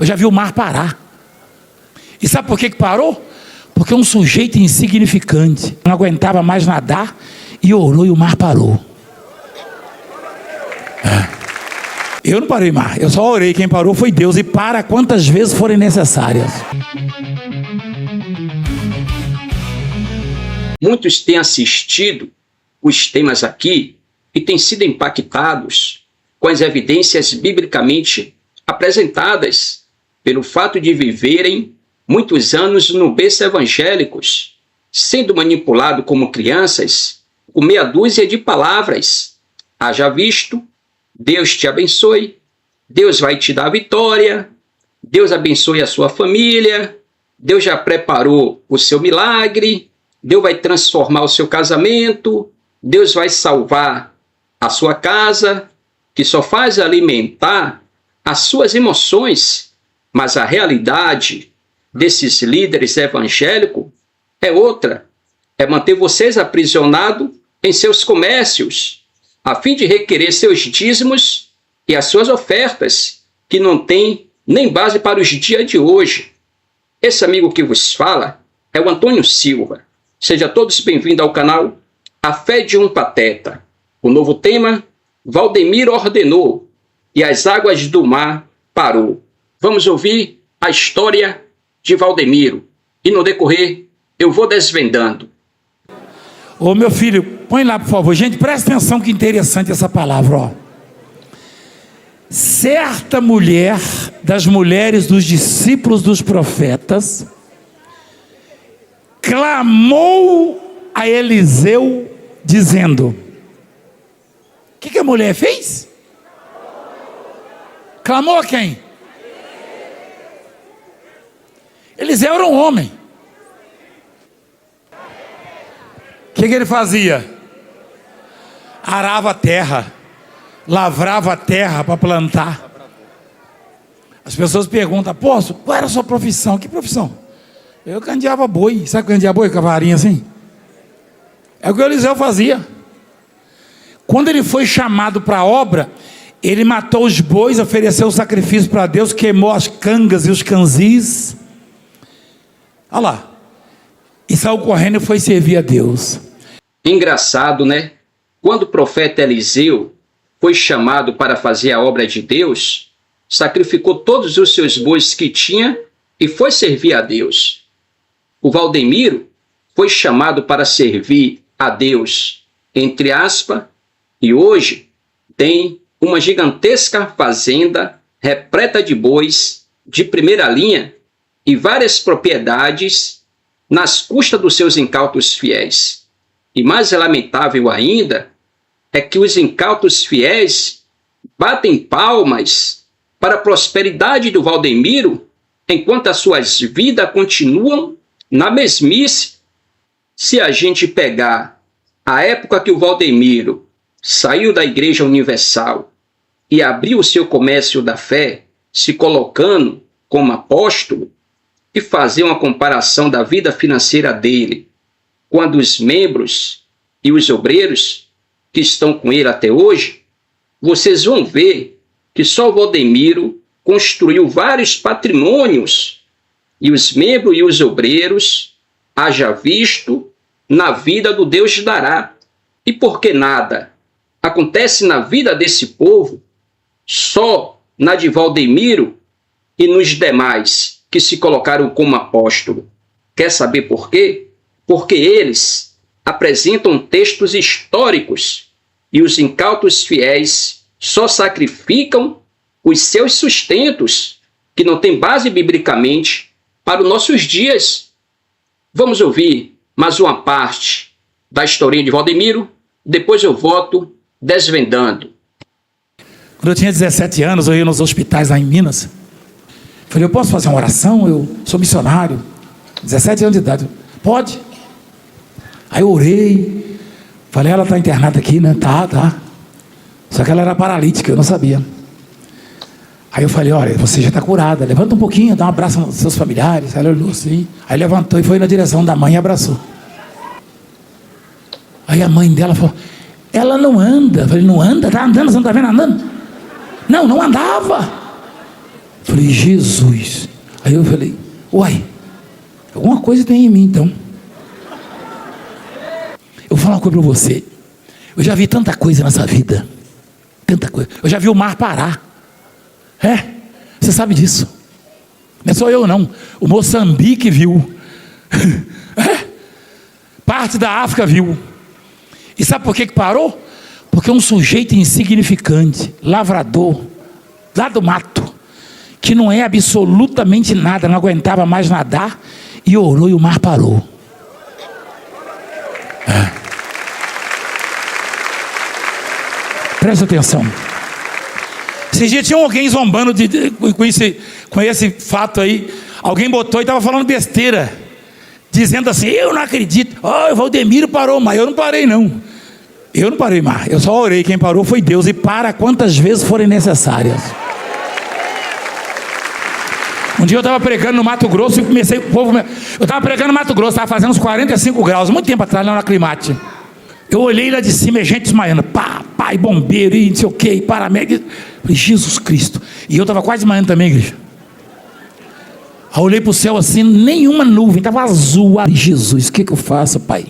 Eu já vi o mar parar. E sabe por que parou? Porque um sujeito insignificante não aguentava mais nadar e orou e o mar parou. Eu não parei mar, eu só orei. Quem parou foi Deus, e para quantas vezes forem necessárias. Muitos têm assistido os temas aqui e têm sido impactados com as evidências biblicamente apresentadas pelo fato de viverem muitos anos no berço evangélicos, sendo manipulado como crianças com meia dúzia de palavras. Haja visto, Deus te abençoe, Deus vai te dar a vitória, Deus abençoe a sua família, Deus já preparou o seu milagre, Deus vai transformar o seu casamento, Deus vai salvar a sua casa, que só faz alimentar as suas emoções. Mas a realidade desses líderes evangélicos é outra, é manter vocês aprisionados em seus comércios, a fim de requerer seus dízimos e as suas ofertas, que não têm nem base para os dias de hoje. Esse amigo que vos fala é o Antônio Silva. Sejam todos bem-vindos ao canal A Fé de um Pateta. O novo tema, Valdemiro ordenou e as águas do mar parou. Vamos ouvir a história de Valdemiro e no decorrer eu vou desvendando. Ô meu filho, põe lá por favor. Gente, presta atenção que interessante essa palavra, ó. Certa mulher das mulheres dos discípulos dos profetas clamou a Eliseu dizendo: o que a mulher fez? Clamou a quem? Eliseu era um homem. O que ele fazia? Arava a terra, lavrava a terra para plantar. As pessoas perguntam: apóstolo, qual era a sua profissão? Que profissão? Eu candeava boi. Sabe candear boi com a varinha assim? É o que o Eliseu fazia. Quando ele foi chamado para a obra, ele matou os bois, ofereceu o sacrifício para Deus, queimou as cangas e os canzis. Olha lá. E saiu correndo e foi servir a Deus. Engraçado, né? Quando o profeta Eliseu foi chamado para fazer a obra de Deus, sacrificou todos os seus bois que tinha e foi servir a Deus. O Valdemiro foi chamado para servir a Deus, entre aspas, e hoje tem uma gigantesca fazenda repleta de bois de primeira linha e várias propriedades nas custas dos seus incautos fiéis. E mais lamentável ainda é que os incautos fiéis batem palmas para a prosperidade do Valdemiro, enquanto as suas vidas continuam na mesmice. Se a gente pegar a época que o Valdemiro saiu da Igreja Universal e abriu o seu comércio da fé, se colocando como apóstolo, e fazer uma comparação da vida financeira dele com a dos membros e os obreiros que estão com ele até hoje, vocês vão ver que só o Valdemiro construiu vários patrimônios e os membros e os obreiros, haja visto, na vida do Deus dará. E porque nada acontece na vida desse povo, só na de Valdemiro e nos demais que se colocaram como apóstolo. Quer saber por quê? Porque eles apresentam textos históricos e os incautos fiéis só sacrificam os seus sustentos, que não têm base biblicamente, para os nossos dias. Vamos ouvir mais uma parte da historinha de Valdemiro, depois eu volto desvendando. Quando eu tinha 17 anos, eu ia nos hospitais lá em Minas. Falei: eu posso fazer uma oração? Eu sou missionário. 17 anos de idade. Pode. Aí eu orei. Falei: ela está internada aqui, né? Tá. Só que ela era paralítica, eu não sabia. Aí eu falei: olha, você já está curada. Levanta um pouquinho, dá um abraço aos seus familiares. Aí ela olhou assim. Aí levantou e foi na direção da mãe e abraçou. Aí a mãe dela falou: ela não anda. Eu falei: não anda? Está andando, você não está vendo andando? Não andava. Falei, Jesus. Aí eu falei, uai, alguma coisa tem em mim então. Eu vou falar uma coisa para você. Eu já vi tanta coisa nessa vida. Tanta coisa. Eu já vi o mar parar. Você sabe disso. Não é só eu não. O Moçambique viu. Parte da África viu. E sabe por que parou? Porque um sujeito insignificante, lavrador, lá do mato, que não é absolutamente nada, não aguentava mais nadar, e orou e o mar parou. Presta atenção. Esses dias tinha alguém zombando com esse fato aí. Alguém botou e estava falando besteira, dizendo assim, eu não acredito, o Valdemiro parou, mas eu não parei não. Eu não parei mais, eu só orei, quem parou foi Deus, e para quantas vezes forem necessárias. Um dia eu estava pregando no Mato Grosso e comecei, eu estava pregando no Mato Grosso, estava fazendo uns 45 graus, muito tempo atrás, lá na Climate. Eu olhei lá de cima, gente desmaiando, e bombeiro, e não sei o que, e paramédico. Falei, Jesus Cristo. E eu estava quase desmaiando também, igreja. Aí eu olhei para o céu assim, nenhuma nuvem, estava azul. Jesus, o que eu faço, Pai?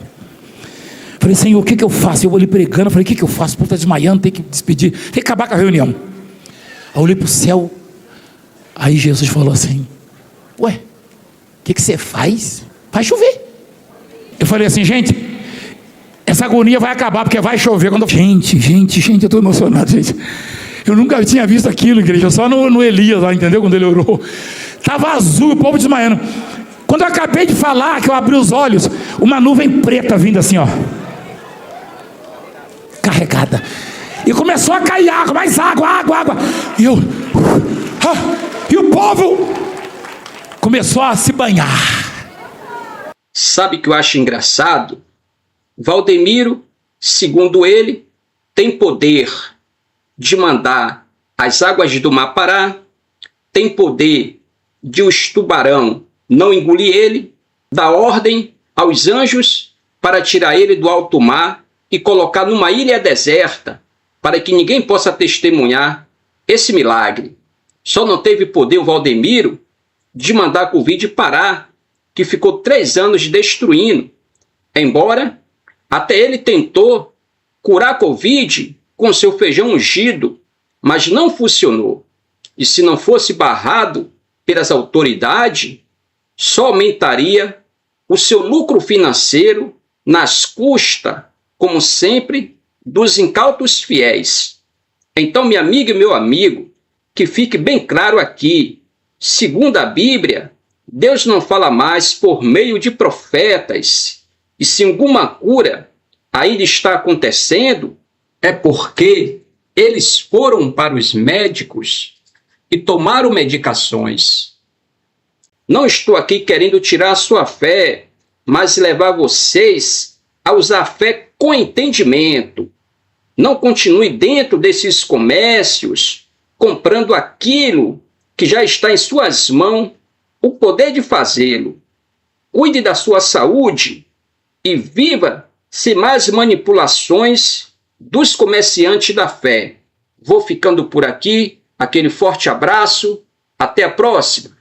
Falei, Senhor, o que eu faço? Eu olhei pregando, falei, o que eu faço? Pô, está desmaiando, tem que despedir, tem que acabar com a reunião. Aí eu olhei para o céu, aí Jesus falou assim, ué, o que você faz? Vai chover. Eu falei assim, gente, essa agonia vai acabar, porque vai chover quando... Gente, eu estou emocionado, gente. Eu nunca tinha visto aquilo, igreja, só no Elias lá, entendeu? Quando ele orou. Estava azul, o povo desmaiando. Quando eu acabei de falar, que eu abri os olhos, uma nuvem preta vindo assim, ó. Carregada. E começou a cair água, mais água. E eu... e o povo começou a se banhar. Sabe o que eu acho engraçado? Valdemiro, segundo ele, tem poder de mandar as águas do mar parar, tem poder de os tubarão não engolir ele, dá ordem aos anjos para tirar ele do alto mar e colocar numa ilha deserta, para que ninguém possa testemunhar esse milagre. Só não teve poder o Valdemiro de mandar a Covid parar, que ficou 3 anos destruindo, embora até ele tentou curar a Covid com seu feijão ungido, mas não funcionou. E se não fosse barrado pelas autoridades, só aumentaria o seu lucro financeiro nas custas, como sempre, dos incautos fiéis. Então, minha amiga e meu amigo, que fique bem claro aqui, segundo a Bíblia, Deus não fala mais por meio de profetas, e se alguma cura ainda está acontecendo, é porque eles foram para os médicos e tomaram medicações. Não estou aqui querendo tirar a sua fé, mas levar vocês a usar a fé com entendimento. Não continue dentro desses comércios, comprando aquilo que já está em suas mãos, o poder de fazê-lo. Cuide da sua saúde e viva sem mais manipulações dos comerciantes da fé. Vou ficando por aqui, aquele forte abraço, até a próxima.